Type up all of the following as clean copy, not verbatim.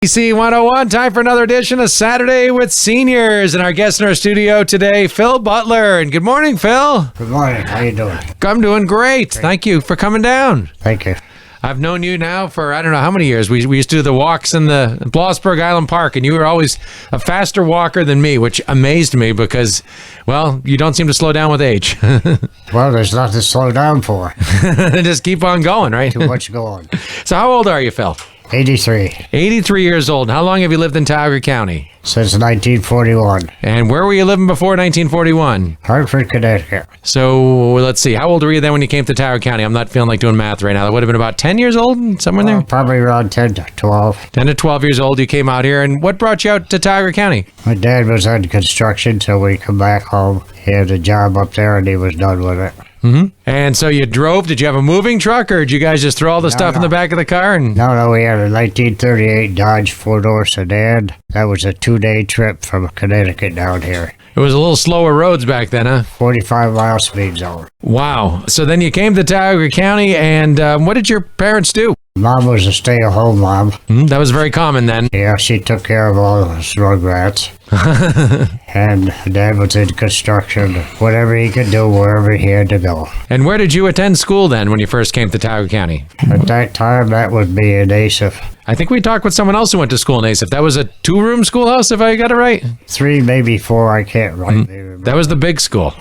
PC 101, time for another edition of Saturday with Seniors. And our guest in our studio today, Phil Butler. And good morning, Phil. Good morning. How you doing? I'm doing great. Thank you for coming down. Thank you. I've known you now for, I don't know how many years. We used to do the walks in the Blossburg Island Park, and you were always a faster walker than me, which amazed me because, well, you don't seem to slow down with age. Well, there's nothing to slow down for. Just keep on going, right? Too much going. So how old are you, Phil? 83. 83 years old. How long have you lived in Tioga County? Since 1941. And where were you living before 1941? Hartford, Connecticut. So let's see. How old were you then when you came to Tioga County? I'm not feeling like doing math right now. That would have been about 10 years old, somewhere in there? Probably around 10 to 12. 10 to 12 years old, you came out here. And what brought you out to Tioga County? My dad was on construction, so we come back home. He had a job up there, and he was done with it. Mm-hmm. And so you drove. Did you have a moving truck, or did you guys just throw all the stuff in the back of the car? And No, we had a 1938 Dodge four-door sedan. That was a 2-day trip from Connecticut down here. it was a little slower roads back then, huh? 45-mile speed zone. Wow. So then you came to Tioga County, and what did your parents do? Mom was a stay-at-home mom. That was very common then. Yeah, she took care of all the rugrats. And Dad was in construction, whatever he could do, wherever he had to go. And where did you attend school then when you first came to Tioga County? At that time, that would be in ASIF. I think we talked with someone else who went to school in Asif. That was a 2-room schoolhouse, if I got it right? 3, maybe 4, I can't rightly remember. That was the big school.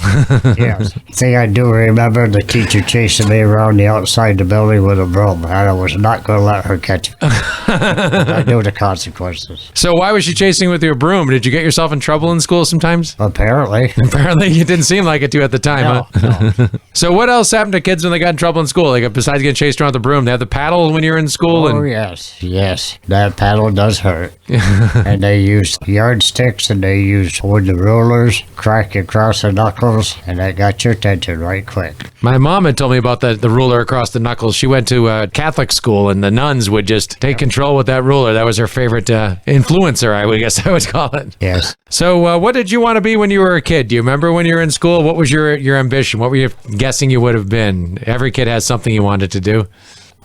Yes. Thing I do remember, the teacher chasing me around the outside the building with a broom, and I was not going to let her catch me. I knew the consequences. So why was she chasing with your broom? Did you get yourself in trouble in school sometimes? Apparently. Apparently, you didn't seem like it to at the time, No. So what else happened to kids when they got in trouble in school? Like, besides getting chased around with the broom, they had the paddle when you were in school? Oh, yes. That paddle does hurt. And they used yardsticks, and they used wooden rulers, crack you across the knuckles, and that got your attention right quick. My mom had told me about the ruler across the knuckles. She went to a Catholic school, and the nuns would just take control with that ruler. That was her favorite influencer, I guess I would call it. Yes. So what did you want to be when you were a kid? Do you remember when you were in school? What was your ambition? What were you guessing you would have been? Every kid has something you wanted to do.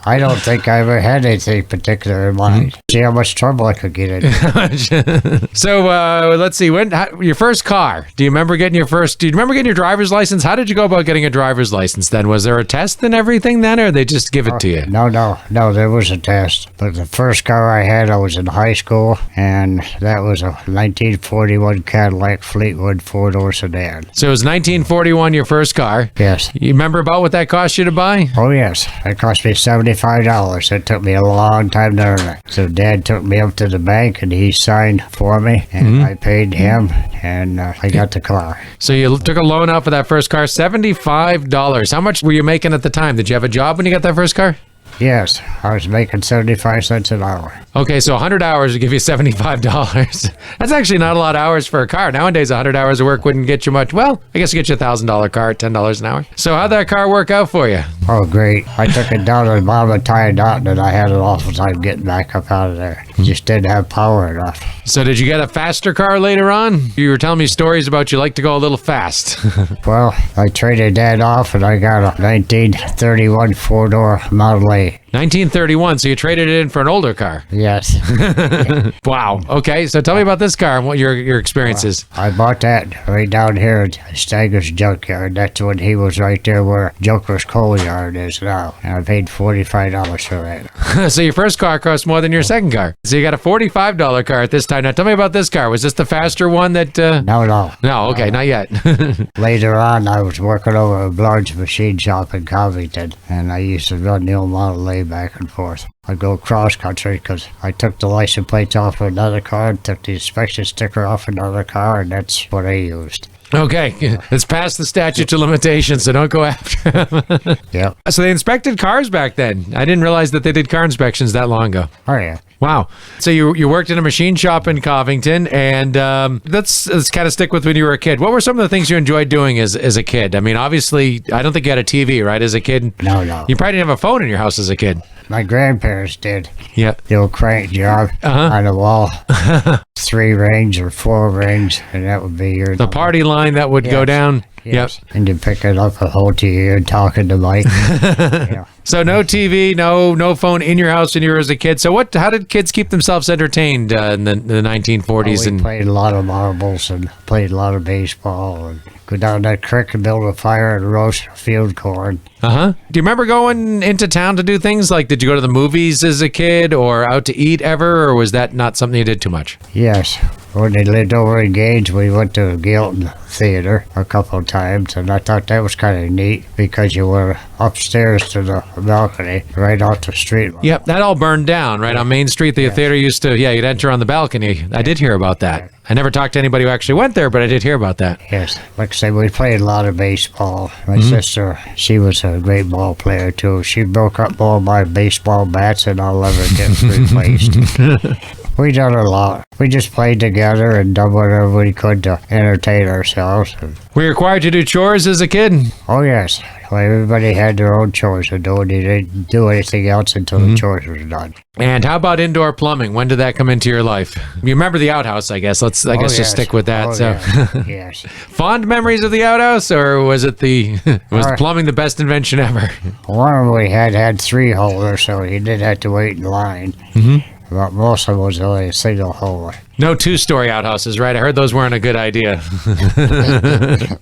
I don't think I ever had anything particular in mind. See how much trouble I could get in. So let's see. Your first car? Do you remember getting your driver's license? How did you go about getting a driver's license then? Was there a test and everything then, or they just give it to you? No, there was a test. But the first car I had, I was in high school, and that was a 1941 Cadillac Fleetwood 4-door sedan. So it was 1941, your first car. Yes. You remember about what that cost you to buy? Oh, yes. It cost me $75. It took me a long time to earn it. So Dad took me up to the bank, and he signed for me, and I paid him, and I got the car. So you took a loan out for that first car, $75. How much were you making at the time? Did you have a job when you got that first car? Yes, I was making 75 cents an hour. Okay, so 100 hours would give you $75. That's actually not a lot of hours for a car. Nowadays, 100 hours of work wouldn't get you much. Well, I guess you get you a $1,000 car at $10 an hour. So how'd that car work out for you? Oh, great. I took it down to the bottom of tied out, and I had an awful time getting back up out of there. Just didn't have power enough. So did you get a faster car later on? You were telling me stories about you like to go a little fast. Well, I traded Dad off, and I got a 1931 4-door Model A. 1931, so you traded it in for an older car. Yes. Wow. Okay, so tell me about this car and what your experiences. I bought that right down here at Stagger's Junkyard. That's when he was right there where Joker's Coal Yard is now. And I paid $45 for it. So your first car cost more than your second car. So you got a $45 car at this time. Now tell me about this car. Was this the faster one that... No. No, okay, not yet. Later on, I was working over a large machine shop in Covington, and I used to run the old Model A back and forth. I'd go cross country because I took the license plates off of another car and took the inspection sticker off another car, and that's what I used. Okay, it's past the statute of limitations, so don't go after them. Yep. So they inspected cars back then. I didn't realize that they did car inspections that long ago. Oh, yeah. Wow. So you worked in a machine shop in Covington, and let's kind of stick with when you were a kid. What were some of the things you enjoyed doing as a kid? I mean, obviously, I don't think you had a TV, right, as a kid? No. You probably didn't have a phone in your house as a kid. My grandparents did. Yeah. The old crank job on the wall. 3 rings or 4 rings, and that would be your... The party line that would go down. Yes. And you pick it up a whole year and talking to Mike. Yeah. So no TV, no phone in your house when you were as a kid. So how did kids keep themselves entertained in the 1940s? We played a lot of marbles and played a lot of baseball and go down that creek and build a fire and roast field corn. Do you remember going into town to do things like, did you go to the movies as a kid or out to eat ever, or was that not something you did too much? Yes. When they lived over in Gage, we went to Gilton Theater a couple of times, and I thought that was kind of neat because you were upstairs to the balcony right off the street. Yep, that all burned down right on Main Street. The theater used to, you'd enter on the balcony. I did hear about that. I never talked to anybody who actually went there, but I did hear about that. Yes, like I say, we played a lot of baseball. My sister, she was a great ball player too. She broke up all my baseball bats and I'll never get replaced. We done a lot. We just played together and done whatever we could to entertain ourselves. Were you required to do chores as a kid? Oh, yes. Well, everybody had their own chores to do, and you didn't do anything else until the chores was done. And how about indoor plumbing? When did that come into your life? You remember the outhouse, I guess. Let's just stick with that. Yes. Fond memories of the outhouse, or was it was plumbing the best invention ever? One of them we had 3 holders, so you didn't have to wait in line. But most of them was only a single holder. No 2-story outhouses, right? I heard those weren't a good idea.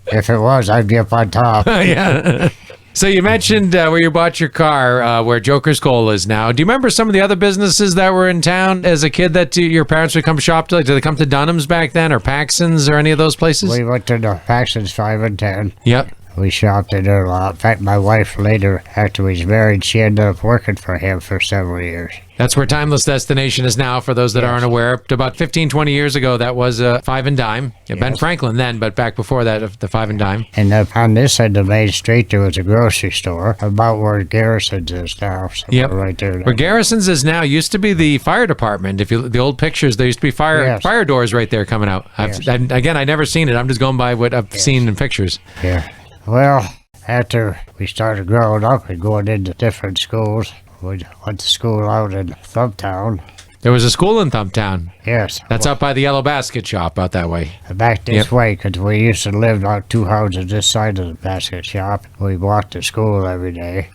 If it was, I'd be up on top. Yeah. So you mentioned where you bought your car, where Joker's Coal is now. Do you remember some of the other businesses that were in town as a kid that your parents would come shop to? Like, did they come to Dunham's back then, or Paxson's, or any of those places? We went to the Paxson's 5 and 10. Yep. We shopped in there a lot. In fact, my wife later, after we was married, she ended up working for him for several years. That's where Timeless Destination is now, for those that aren't aware. About 15, 20 years ago, that was a 5 and dime. Ben Franklin then, but back before that, the 5 and dime. And on this end of Main Street, there was a grocery store about where Garrison's is now. Yep. Right there. Where Garrison's is now used to be the fire department. If you the old pictures, there used to be fire doors right there coming out. Again, I've never seen it. I'm just going by what I've seen in pictures. Yeah. Well, after we started growing up and going into different schools, we went to school out in Thumptown. There was a school in Thumptown. Yes. That's up by the Yellow Basket Shop out that way. Back this way, because we used to live out 2 houses this side of the basket shop. We walked to school every day,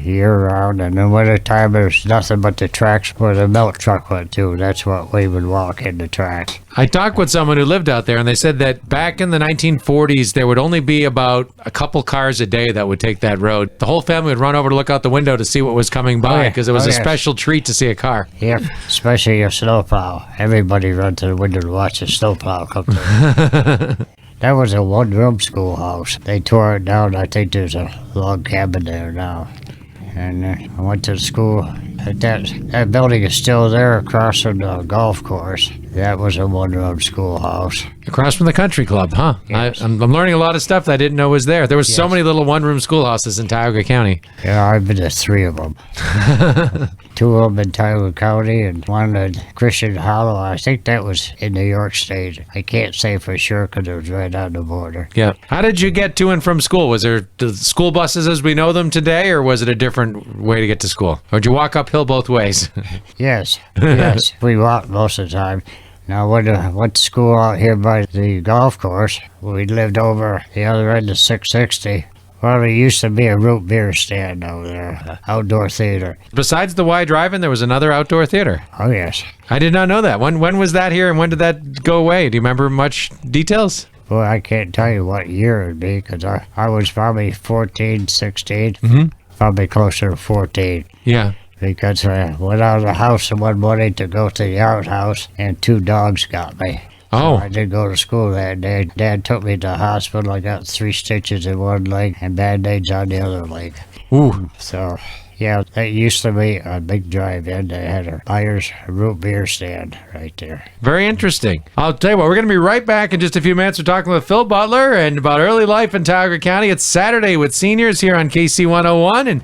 year round, and in winter time there's nothing but the tracks where the milk truck went to. That's what we would walk in the tracks. I talked with someone who lived out there, and they said that back in the 1940s, there would only be about a couple cars a day that would take that road. The whole family would run over to look out the window to see what was coming by, because it was a special treat to see a car. Yep, especially a snowplow. Everybody ran to the window to watch a snowplow come through. That was a 1-room schoolhouse. They tore it down. I think there's a log cabin there now. And I went to school. That building is still there across from the golf course. That was a 1-room schoolhouse. Across from the country club, huh? Yes. I'm learning a lot of stuff that I didn't know was there. There was so many little 1-room schoolhouses in Tioga County. Yeah, I've been to 3 of them. 2 of them in Tioga County and 1 in Christian Hollow. I think that was in New York State. I can't say for sure because it was right on the border. Yeah. How did you get to and from school? Was there the school buses as we know them today, or was it a different way to get to school? Or did you walk uphill both ways? Yes. We walked most of the time. Now, when I went to school out here by the golf course, we lived over the other end of 660. Well, there used to be a root beer stand over there, outdoor theater. Besides the Y Drive-In, there was another outdoor theater. Oh, yes. I did not know that. When was that here, and when did that go away? Do you remember much details? Well, I can't tell you what year it would be, because I was probably 14, 16, probably closer to 14. Yeah. Because I went out of the house one morning to go to the outhouse, and 2 dogs got me. Oh. So I didn't go to school that day. Dad took me to the hospital. I got 3 stitches in one leg and Band-Aids on the other leg. Ooh. So, yeah, that used to be a big drive-in. They had a Myers root beer stand right there. Very interesting. I'll tell you what, we're going to be right back in just a few minutes. We're talking with Phil Butler and about early life in Tioga County. It's Saturday with Seniors here on KC 101, and